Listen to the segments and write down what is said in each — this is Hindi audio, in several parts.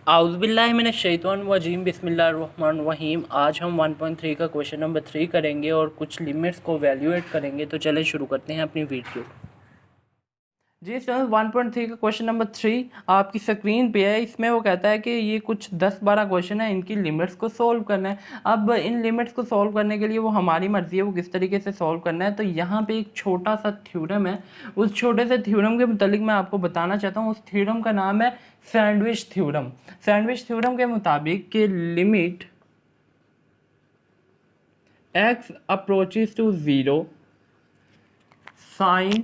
आउज़ुबिल्लाहिमिनश्शैतानिर्रजीम बिस्मिल्लाहिर्रहमानिर्रहीम। आज हम 1.3 का क्वेश्चन नंबर 3 करेंगे और कुछ लिमिट्स को वैल्यूएट करेंगे। तो चलें शुरू करते हैं अपनी वीडियो। जी सर, 1.3 का क्वेश्चन नंबर 3 आपकी स्क्रीन पे है। इसमें वो कहता है कि ये कुछ 10-12 क्वेश्चन है, इनकी लिमिट्स को सॉल्व करना है। अब इन लिमिट्स को सॉल्व करने के लिए वो हमारी मर्ज़ी है वो किस तरीके से सॉल्व करना है। तो यहाँ पे एक छोटा सा थ्योरम है, उस छोटे से थ्योरम के मुतालिक मैं आपको बताना चाहता हूँ। उस थ्योरम का नाम है सैंडविच थ्योरम। सैंडविच थ्योरम के मुताबिक कि limit x approaches to 0 sine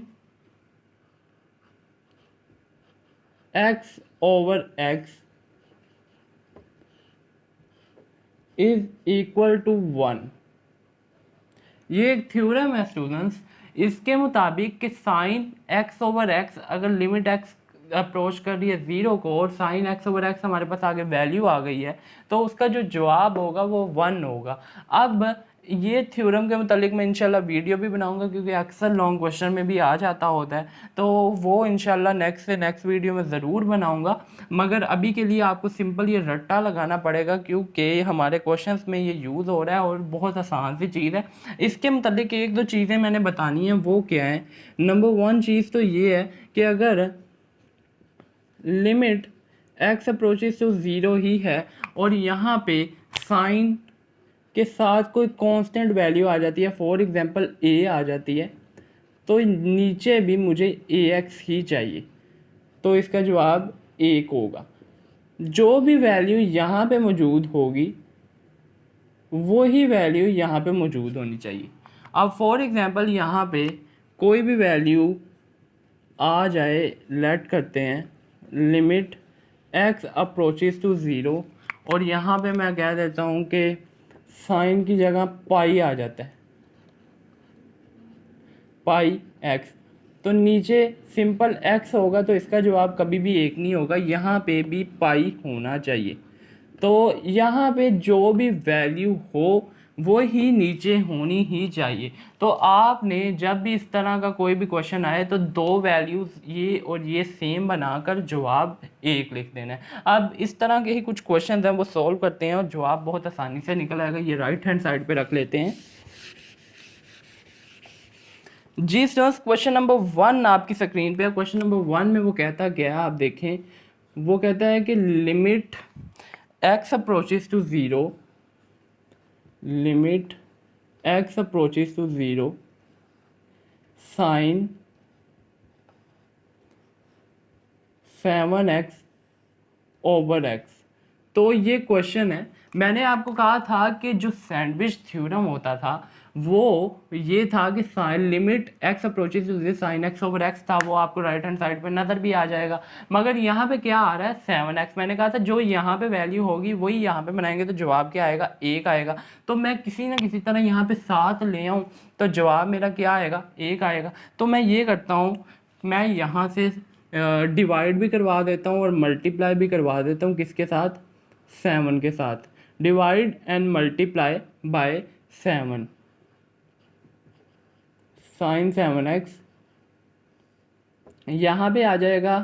x over x is equal to 1। ये एक थ्योरम है स्टूडेंट्स। इसके मुताबिक कि साइन x ओवर x, अगर लिमिट x अप्रोच कर रही है 0 को और साइन x ओवर x हमारे पास आगे वैल्यू आ गई है, तो उसका जो जवाब होगा वो 1 होगा। अब ये थ्योरम के मुतालिक मैं इंशाल्लाह वीडियो भी बनाऊंगा, क्योंकि अक्सर लॉन्ग क्वेश्चन में भी आ जाता होता है, तो वो इंशाल्लाह नेक्स्ट वीडियो में ज़रूर बनाऊंगा। मगर अभी के लिए आपको सिंपल ये रट्टा लगाना पड़ेगा, क्योंकि हमारे क्वेश्चंस में ये यूज़ हो रहा है और बहुत आसान सी चीज़ है। इसके मुतालिक एक दो चीज़ें मैंने बतानी है, वो क्या है। नंबर 1 चीज़ तो ये है कि अगर लिमिट x अप्रोचेस टू 0 ही है और यहाँ पे साइन के साथ कोई कांस्टेंट वैल्यू आ जाती है, फॉर एग्जांपल a आ जाती है, तो नीचे भी मुझे ax ही चाहिए, तो इसका जवाब 1 होगा। जो भी वैल्यू यहाँ पे मौजूद होगी वो ही वैल्यू यहाँ पे मौजूद होनी चाहिए। अब फॉर एग्जांपल यहाँ पे कोई भी वैल्यू आ जाए, लेट करते हैं लिमिट x अप्रोचेस टू 0, और यहाँ पे मैं कह देता हूँ कि साइन की जगह पाई आ जाता है, पाई x, तो नीचे सिंपल x होगा, तो इसका जवाब कभी भी 1 नहीं होगा, यहाँ पे भी पाई होना चाहिए। तो यहाँ पे जो भी वैल्यू हो वो ही नीचे होनी ही चाहिए। तो आपने जब भी इस तरह का कोई भी क्वेश्चन आए तो दो वैल्यूज़ ये और ये सेम बनाकर जवाब 1 लिख देना है। अब इस तरह के ही कुछ क्वेश्चन हैं वो सॉल्व करते हैं और जवाब बहुत आसानी से निकल आएगा। ये राइट हैंड साइड पे रख लेते हैं। जी स्टूडेंट्स, क्वेश्चन नंबर 1 आपकी स्क्रीन पे है। क्वेश्चन नंबर 1 में वो कहता क्या है, आप देखें। वो कहता है कि limit x approaches to 0, limit x approaches to 0 sin 7x over x। तो ये क्वेश्चन है। मैंने आपको कहा था कि जो सैंडविच थ्योरम होता था वो ये था कि sine limit x approaches to sine x over x था, वो आपको राइट हैंड साइड पे नज़र भी आ जाएगा। मगर यहाँ पे क्या आ रहा है 7x। मैंने कहा था जो यहाँ पे वैल्यू होगी वही यहाँ पे बनाएंगे, तो जवाब क्या आएगा 1 आएगा। तो मैं किसी ना किसी तरह यहाँ पे 7 ले आऊँ तो जवाब मेरा क्या आएगा 1 आएगा। तो मैं ये करता हूँ, मैं यहाँ से डिवाइड भी करवा देता हूँ और मल्टीप्लाई भी करवा देता हूँ, किसके साथ 7 के साथ। Divide and multiply by 7, sine 7x, यहाँ पे आ जाएगा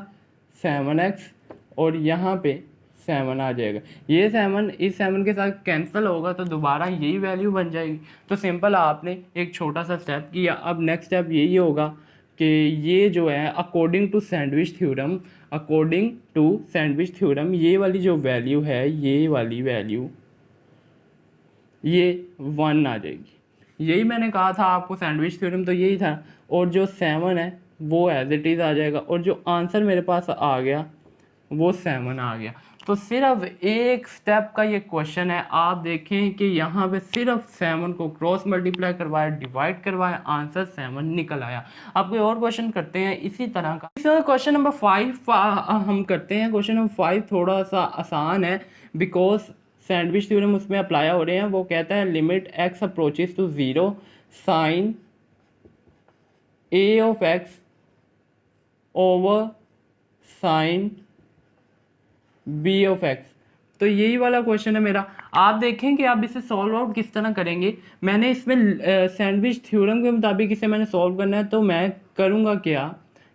7x और यहाँ पे 7 आ जाएगा। ये 7 इस 7 के साथ कैंसिल होगा तो दोबारा यही वैल्यू बन जाएगी। तो सिंपल आपने एक छोटा सा स्टेप किया। अब नेक्स्ट स्टेप यही होगा कि ये जो है according to sandwich theorem, according to sandwich theorem ये वाली जो वैल्यू है, ये वाली वैल्यू ये 1 आ जाएगी। यही मैंने कहा था आपको, सैंडविच थ्योरम तो यही था। और जो 7 है वो एज इट इज़ आ जाएगा, और जो आंसर मेरे पास आ गया वो 7 आ गया। तो सिर्फ एक स्टेप का ये क्वेश्चन है। आप देखें कि यहाँ पे सिर्फ 7 को क्रॉस मल्टीप्लाई करवाया, डिवाइड करवाया, आंसर 7 निकल आया। अब कोई और क्वेश्चन करते हैं इसी तरह का। क्वेश्चन नंबर 5 हम करते हैं। क्वेश्चन नंबर 5 थोड़ा सा आसान है, बिकॉज सैंडविच थ्योरम उसमें अप्लाई हो रहे हैं। वो कहता है limit x approaches to 0 sine a of x over sine b of x। तो यही वाला क्वेश्चन है मेरा। आप देखें कि आप इसे सॉल्व आउट किस तरह करेंगे। मैंने इसमें सैंडविच थ्योरम के मुताबिक इसे मैंने सॉल्व करना है, तो मैं करूँगा क्या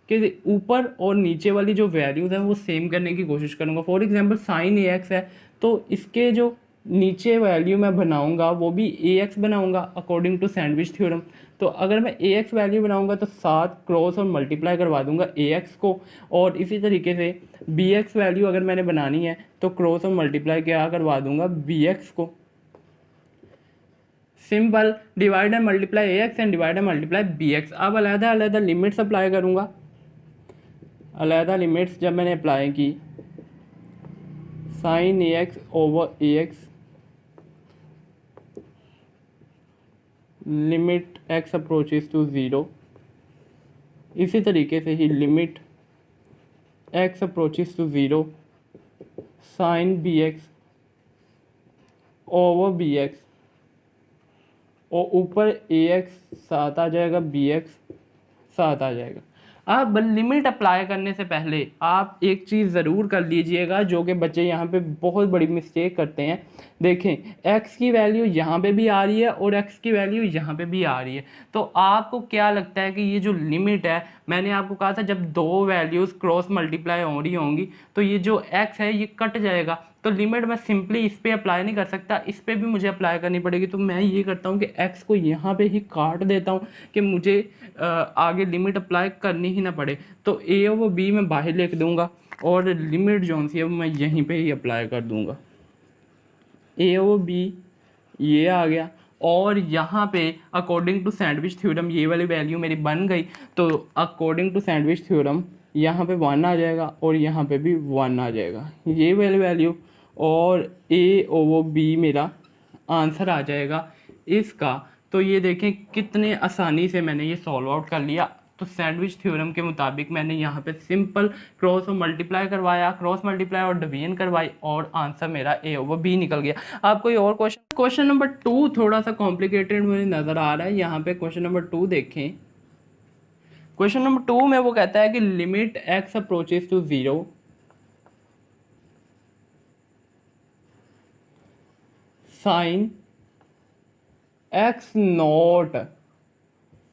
कि ऊपर और नीचे वाली जो वैल्यूज़ हैं वो सेम करने की कोशिश करूँगा। For example sine A X है तो इसके जो नीचे वैल्यू मैं बनाऊंगा वो भी ए एक्स बनाऊंगा अकॉर्डिंग टू सैंडविच थ्योरम। तो अगर मैं ए एक्स वैल्यू बनाऊंगा तो साथ क्रॉस और मल्टीप्लाई करवा दूंगा ए एक्स को, और इसी तरीके से बी एक्स वैल्यू अगर मैंने बनानी है तो क्रॉस और मल्टीप्लाई क्या करवा दूंगा बी एक्स को। Simple, divide and multiply A X and divide and multiply B X. अब अलहदा अलहदा लिमिट्स अप्लाई करूँगा। अलहदा लिमिट्स जब मैंने अप्लाई की, sine A x over a x, limit x approaches to zero, इसी तरीके से ही limit x approaches to zero sine b x over b x, और ऊपर ए एक्स साथ आ जाएगा, बी एक्स साथ आ जाएगा। अब लिमिट अप्लाई करने से पहले आप एक चीज़ ज़रूर कर लीजिएगा जो कि बच्चे यहाँ पे बहुत बड़ी मिस्टेक करते हैं। देखें, x की वैल्यू यहाँ पे भी आ रही है और x की वैल्यू यहाँ पे भी आ रही है, तो आपको क्या लगता है कि ये जो लिमिट है, मैंने आपको कहा था जब दो वैल्यूज़ क्रॉस मल्टीप्लाई हो रही होंगी तो ये जो x है ये कट जाएगा। तो लिमिट मैं सिंपली इस पर अप्लाई नहीं कर सकता, इस पर भी मुझे अप्लाई करनी पड़ेगी। तो मैं ये करता हूँ कि x को यहाँ पे ही काट देता हूँ कि मुझे आगे लिमिट अप्लाई करनी ही ना पड़े। तो a ओवर b मैं बाहर लिख दूँगा और लिमिट जो सी है वो मैं यहीं पे ही अप्लाई कर दूँगा। a ओवर b ये आ गया, और यहाँ पे अकॉर्डिंग टू सैंडविच थ्योरम ये वाली वैल्यू मेरी बन गई। तो अकॉर्डिंग टू सैंडविच थ्योरम यहाँ पे 1 आ जाएगा और यहाँ पे भी 1 आ जाएगा, ये वाली वैल्यू, और a ओवर b मेरा आंसर आ जाएगा इसका। तो ये देखें कितने आसानी से मैंने ये सॉल्व आउट कर लिया। तो सैंडविच थ्योरम के मुताबिक मैंने यहाँ पे सिंपल क्रॉस और मल्टीप्लाई करवाया, क्रॉस मल्टीप्लाई और डिवीजन करवाई, और आंसर मेरा ए ओवर बी निकल गया। आप कोई और क्वेश्चन नंबर 2 थोड़ा सा कॉम्प्लिकेटेड मुझे नज़र आ रहा है। यहाँ पे क्वेश्चन नंबर 2 देखें। क्वेश्चन नंबर 2 में वो कहता है कि limit x approaches to zero sine X naught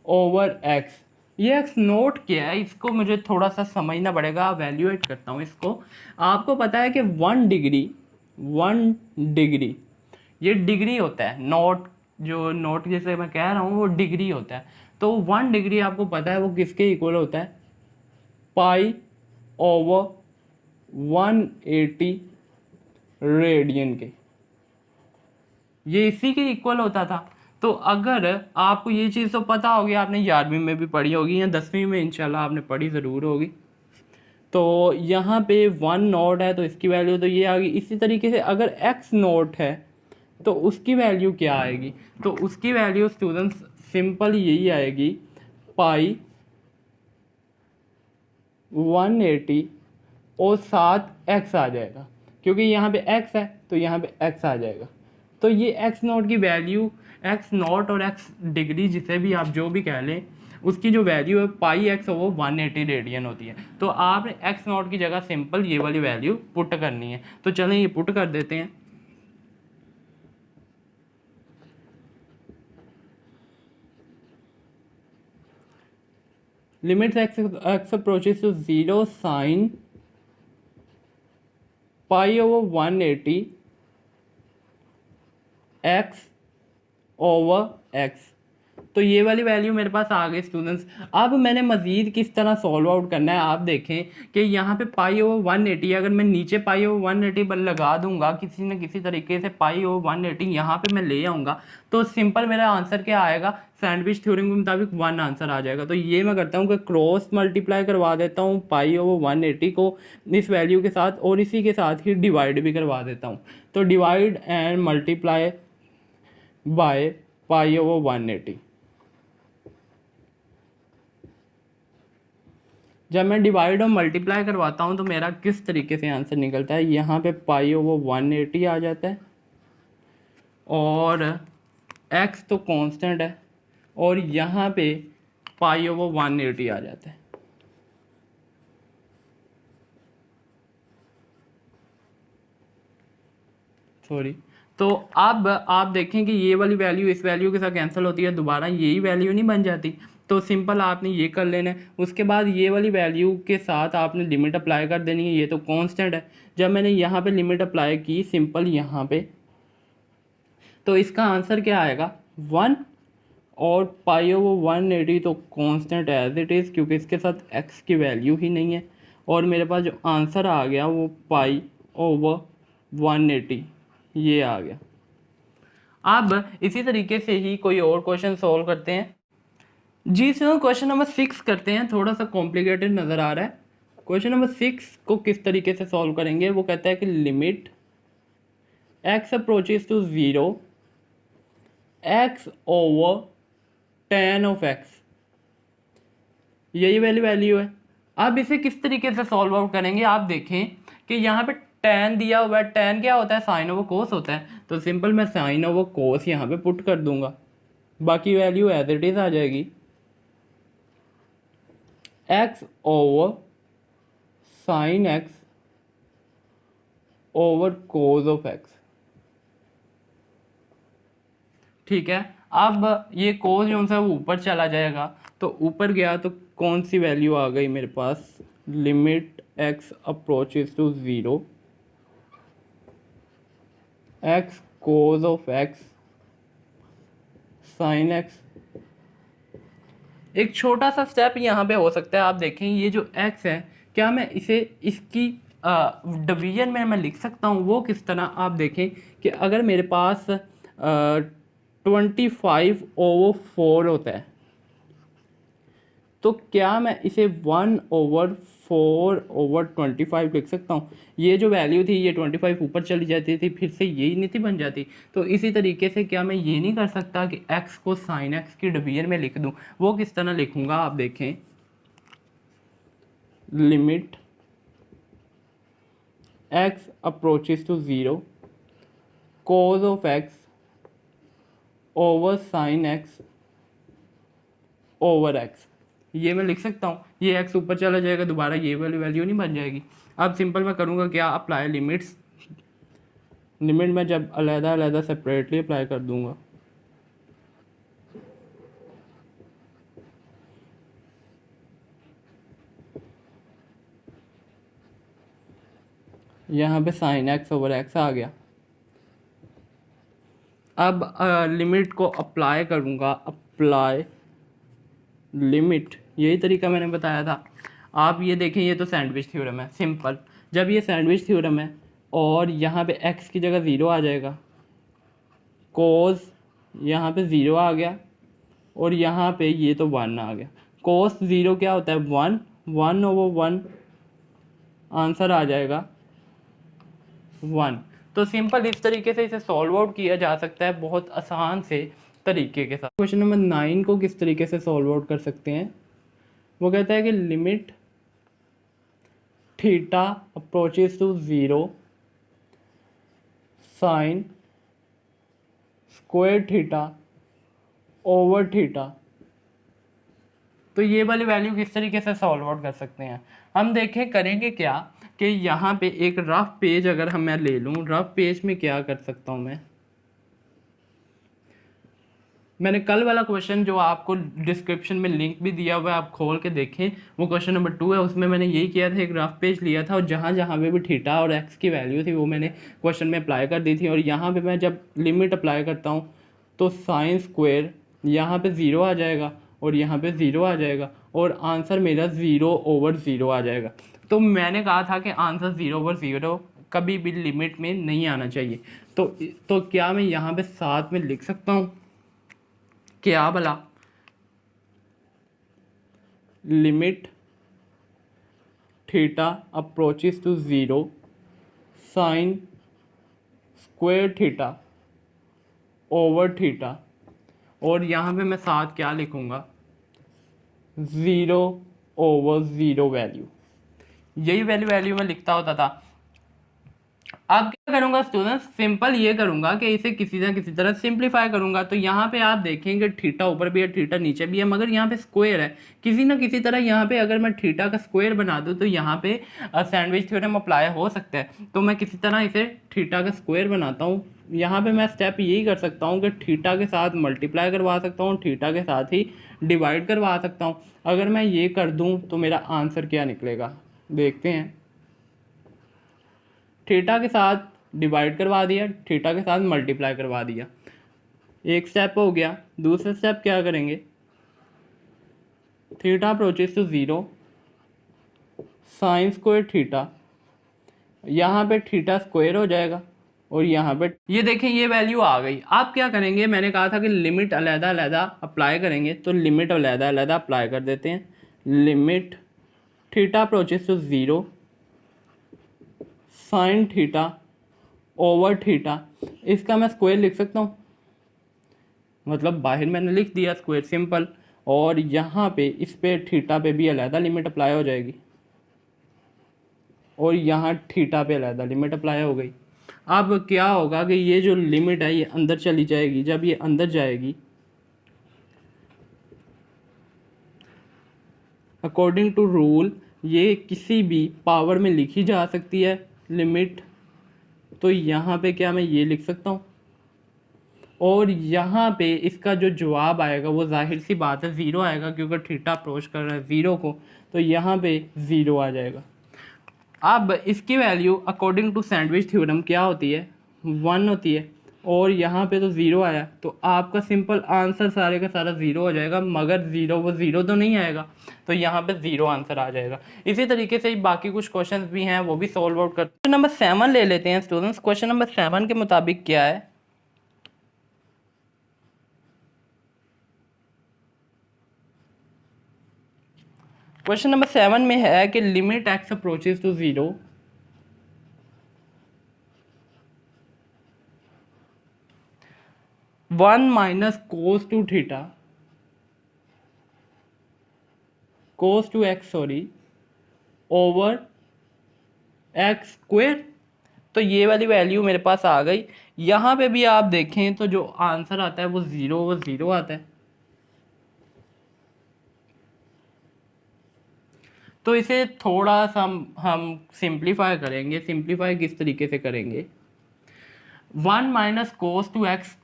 over X. ये एक्स नोट क्या है, इसको मुझे थोड़ा सा समझना पड़ेगा। वैल्यूएट करता हूँ इसको। आपको पता है कि 1 डिग्री ये डिग्री होता है, नोट जो नोट जैसे मैं कह रहा हूँ वो डिग्री होता है। तो 1 डिग्री आपको पता है वो किसके इक्वल होता है, पाई ओवर 180 रेडियन के, ये इसी के इक्वल होता था। तो अगर आपको ये चीज़ तो पता होगी, आपने 11वीं में भी पढ़ी होगी या 10वीं में इंशाल्लाह आपने पढ़ी ज़रूर होगी। तो यहाँ पे 1 नोट है तो इसकी वैल्यू तो ये आ गई। इसी तरीके से अगर x नोट है तो उसकी वैल्यू क्या आएगी, तो उसकी वैल्यू स्टूडेंट्स सिंपल यही आएगी, पाई 180 और साथ x आ जाएगा, क्योंकि यहाँ पे x है तो यहाँ पे x आ जाएगा। तो ये x नोट की वैल्यू, x नोट और x डिग्री जिसे भी आप जो भी कह लें, उसकी जो वैल्यू है पाई x ओवर 180 रेडियन होती है। तो आपने x नोट की जगह सिंपल ये वाली वैल्यू पुट करनी है। तो चलें ये पुट कर देते हैं। Limit x approaches to zero sine pi over 180 x over x। तो ये वाली वैल्यू मेरे पास आ गई स्टूडेंट्स। अब मैंने मज़ीद किस तरह सॉल्व आउट करना है, आप देखें कि यहाँ पे पाई ओवर 180, अगर मैं नीचे पाई ओवर 180 पर लगा दूंगा किसी न किसी तरीके से, पाई ओवर 180 यहाँ पे मैं ले आऊँगा, तो सिंपल मेरा आंसर क्या आएगा, सैंडविच थ्योरम के मुताबिक 1 आंसर आ जाएगा। तो ये मैं करता हूँ कि क्रॉस मल्टीप्लाई करवा देता हूँ पाई ओवर 180 को इस वैल्यू के साथ, और इसी के साथ ही डिवाइड भी करवा देता हूँ। तो divide and multiply by pi over 180। जब मैं डिवाइड और मल्टीप्लाई करवाता हूँ तो मेरा किस तरीके से आंसर निकलता है, यहाँ पे पाई ओवर 180 आ जाता है, और x तो कांस्टेंट है, और यहाँ पे पाई ओवर 180 आ जाता है। सॉरी। तो अब आप देखें कि ये वाली वैल्यू इस वैल्यू के साथ कैंसिल होती है, दोबारा यही वैल्यू नहीं बन जाती। तो सिंपल आपने ये कर लेना है। उसके बाद ये वाली वैल्यू के साथ आपने लिमिट अप्लाई कर देनी है। ये तो कांस्टेंट है। जब मैंने यहाँ पे लिमिट अप्लाई की सिंपल यहाँ पे, तो इसका आंसर क्या आएगा 1, और पाई ओवर 180 तो कांस्टेंट एज इट इज़, क्योंकि इसके साथ एक्स की वैल्यू ही नहीं है। और मेरे पास जो आंसर आ गया वो पाई ओवर 180 ये आ गया। अब इसी तरीके से ही कोई और क्वेश्चन सॉल्व करते हैं। जी सर, क्वेश्चन नंबर 6 करते हैं। थोड़ा सा कॉम्प्लिकेटेड नज़र आ रहा है। क्वेश्चन नंबर 6 को किस तरीके से सॉल्व करेंगे, वो कहता है कि limit x approaches to 0 x over tan of x, यही वैल्यू है। अब इसे किस तरीके से सॉल्व आउट करेंगे, आप देखें कि यहाँ पे tan दिया हुआ है। tan क्या होता है, साइन ओवर कोस होता है। तो सिंपल मैं साइन ओवर कोस यहाँ पे पुट कर दूंगा, बाकी वैल्यू एज इट इज आ जाएगी। x over sine x over cos of x, ठीक है। अब ये कोस जो है वो ऊपर चला जाएगा, तो ऊपर गया तो कौन सी वैल्यू आ गई मेरे पास, limit x approaches to 0 x cos of x sine x। एक छोटा सा स्टेप यहाँ पे हो सकता है। आप देखें ये जो x है, क्या मैं इसे इसकी डिवीजन में मैं लिख सकता हूँ। वो किस तरह, आप देखें कि अगर मेरे पास 25 ओवर 4 होता है, तो क्या मैं इसे 1 ओवर 4 ओवर 25 लिख सकता हूँ। ये जो वैल्यू थी ये 25 ऊपर चली जाती थी, फिर से यही नहीं थी बन जाती। तो इसी तरीके से क्या मैं ये नहीं कर सकता कि x को साइन x की डिवीजन में लिख दूँ। वो किस तरह लिखूँगा, आप देखें limit x approaches to 0 cos of x over sine x over x, ये मैं लिख सकता हूँ। ये x ऊपर चला जाएगा, दोबारा ये वाली वैल्यू नहीं बन जाएगी। अब सिंपल मैं करूँगा क्या, अप्लाई लिमिट्स। लिमिट मैं जब अलग-अलग सेपरेटली अप्लाई कर दूँगा, यहाँ पे साइन x ओवर x आ गया। अब लिमिट को अप्लाई करूँगा, अप्लाई लिमिट, यही तरीका मैंने बताया था। आप ये देखें, ये तो सैंडविच थ्योरम है सिंपल। जब ये सैंडविच थ्योरम है और यहाँ पे x की जगह 0 आ जाएगा, कोस यहाँ पे 0 आ गया, और यहाँ पे ये तो 1 आ गया। कोस 0 क्या होता है 1, 1 ओवर 1, आंसर आ जाएगा 1। तो सिंपल इस तरीके से इसे सॉल्व आउट किया जा सकता है बहुत आसान से तरीके के साथ। क्वेश्चन नंबर 9 को किस तरीके से सॉल्व आउट कर सकते हैं, वो कहता है कि limit theta approaches to 0 sine square theta over theta. तो ये वाली वैल्यू किस तरीके से सॉल्व आउट कर सकते हैं, हम देखें करेंगे क्या कि यहाँ पे एक रफ पेज अगर मैं ले लूँ, रफ पेज में क्या कर सकता हूँ मैंने कल वाला क्वेश्चन जो आपको डिस्क्रिप्शन में लिंक भी दिया हुआ है, आप खोल के देखें, वो क्वेश्चन नंबर 2 है। उसमें मैंने यही किया था, एक रफ पेज लिया था और जहाँ जहाँ पे भी थीटा और एक्स की वैल्यू थी वो मैंने क्वेश्चन में अप्लाई कर दी थी। और यहाँ पे मैं जब लिमिट अप्लाई करता हूँ तो साइन स्क्वायर यहाँ पे 0 आ जाएगा और यहाँ पे 0 आ जाएगा, और आंसर मेरा 0 ओवर 0 आ जाएगा। तो मैंने कहा था कि आंसर 0 ओवर 0 कभी भी लिमिट में नहीं आना चाहिए। तो क्या मैं यहाँ पे साथ में लिख सकता हूँ क्या भला, limit theta approaches to 0 sine square theta over theta, और यहाँ पे मैं साथ क्या लिखूँगा 0 ओवर 0 वैल्यू। यही वैल्यू मैं लिखता होता था। अब क्या करूंगा स्टूडेंट्स, सिंपल ये करूंगा कि इसे किसी ना किसी तरह सिंप्लीफाई करूंगा। तो यहाँ पे आप देखेंगे थीटा ऊपर भी है, थीटा नीचे भी है, मगर यहाँ पे स्क्वायर है। किसी ना किसी तरह यहाँ पे अगर मैं थीटा का स्क्वायर बना दूँ तो यहाँ पे सैंडविच थ्योरम अप्लाई हो सकता है। तो मैं किसी तरह इसे थीटा का स्क्वायर बनाता हूँ यहाँ पे मैं स्टेप यही कर सकता हूँ कि थीटा के साथ मल्टीप्लाई करवा सकता हूँ, थीटा के साथ ही डिवाइड करवा सकता हूँ। अगर मैं ये कर दूँ तो मेरा आंसर क्या निकलेगा, देखते हैं। थीटा के साथ डिवाइड करवा दिया, थीटा के साथ मल्टीप्लाई करवा दिया, एक स्टेप हो गया। दूसरा स्टेप क्या करेंगे, theta approaches to 0, sine square theta, यहाँ पे थीटा स्क्वायर हो जाएगा और यहाँ पे ये देखें ये वैल्यू आ गई। आप क्या करेंगे, मैंने कहा था कि लिमिट अलहदा अलहदा अप्लाई करेंगे, तो लिमिट अलहदा अलहदा अप्लाई कर देते हैं। Limit theta approaches to 0 sine theta over theta, इसका मैं स्क्वायर लिख सकता हूँ, मतलब बाहर मैंने लिख दिया स्क्वायर, सिंपल। और यहाँ पे इस पे थीटा पे भी अलहदा लिमिट अप्लाई हो जाएगी और यहाँ थीटा पे अलहदा लिमिट अप्लाई हो गई। अब क्या होगा कि ये जो लिमिट है ये अंदर चली जाएगी। जब ये अंदर जाएगी, अकॉर्डिंग टू रूल ये किसी भी पावर में लिखी जा सकती है लिमिट, तो यहाँ पे क्या मैं ये लिख सकता हूँ और यहाँ पे इसका जो जवाब आएगा वो जाहिर सी बात है 0 आएगा, क्योंकि थीटा अप्रोच कर रहा है 0 को, तो यहाँ पे 0 आ जाएगा। अब इसकी value according to sandwich theorem क्या होती है, 1 होती है, और यहाँ पे तो 0 आया, तो आपका सिंपल आंसर सारे का सारा 0 हो जाएगा। मगर 0 तो नहीं आएगा, तो यहाँ पे 0 आंसर आ जाएगा। इसी तरीके से बाकी कुछ क्वेश्चन भी हैं वो भी सॉल्व आउट करते हैं। क्वेश्चन नंबर 7 ले लेते हैं स्टूडेंट्स। क्वेश्चन नंबर 7 के मुताबिक क्या है, क्वेश्चन नंबर 7 में है कि limit x approaches to 0 1 minus cos two theta cos two x over x square. तो ये वाली वैल्यू मेरे पास आ गई। यहाँ पे भी आप देखें तो जो आंसर आता है वो 0 आता है। तो इसे थोड़ा सा हम सिंप्लीफाई करेंगे। सिंप्लीफाई किस तरीके से करेंगे, 1 माइनस कोस टू एक्स,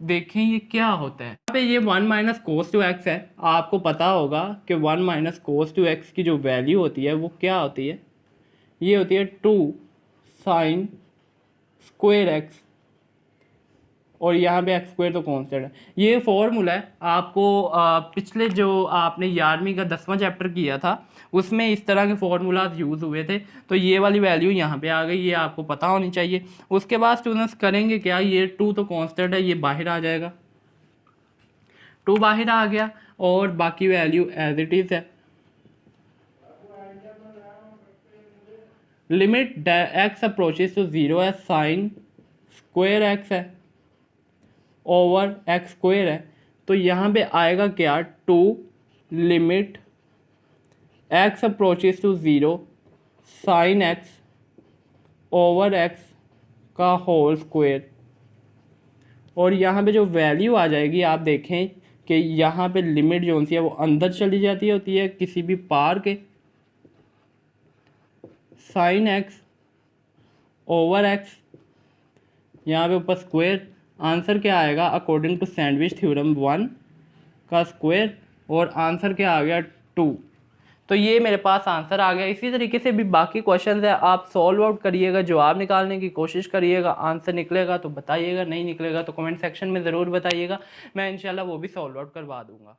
देखें ये क्या होता है। यहाँ पे ये 1 माइनस कोस टू एक्स है। आपको पता होगा कि 1 माइनस कोस टू एक्स की जो वैल्यू होती है वो क्या होती है, ये होती है 2 साइन स्क्वायर एक्स, और यहाँ पे एक्स स्क्वायर तो कॉन्स्टेंट है। ये फॉर्मूला है आपको पिछले जो आपने 11वीं का 10वां चैप्टर किया था उसमें इस तरह के फॉर्मूलाज यूज़ हुए थे। तो ये वाली वैल्यू यहाँ पे आ गई, ये आपको पता होनी चाहिए। उसके बाद स्टूडेंट्स करेंगे क्या, ये 2 तो कॉन्स्टेंट है, ये बाहर आ जाएगा, 2 बाहर आ गया और बाकी वैल्यू एज इट इज़ है। लिमिट एक्स अप्रोचेस टू 0 है, साइन स्क्वायर एक्स है ओवर एक्स स्क्वायर है। तो यहाँ पे आएगा क्या, 2 limit x approaches to 0 sine x over x का होल स्क्वायर। और यहाँ पे जो वैल्यू आ जाएगी आप देखें कि यहाँ पे लिमिट जो होती है वो अंदर चली जाती होती है किसी भी पार के, साइन एक्स ओवर एक्स, यहाँ पे ऊपर स्क्वायर। आंसर क्या आएगा अकॉर्डिंग टू सैंडविच थ्योरम, 1 का स्क्वायर, और आंसर क्या आ गया 2। तो ये मेरे पास आंसर आ गया। इसी तरीके से भी बाकी क्वेश्चंस है, आप सॉल्व आउट करिएगा, जवाब निकालने की कोशिश करिएगा। आंसर निकलेगा तो बताइएगा, नहीं निकलेगा तो कमेंट सेक्शन में ज़रूर बताइएगा, मैं इंशाल्लाह वो भी सॉल्व आउट करवा दूंगा।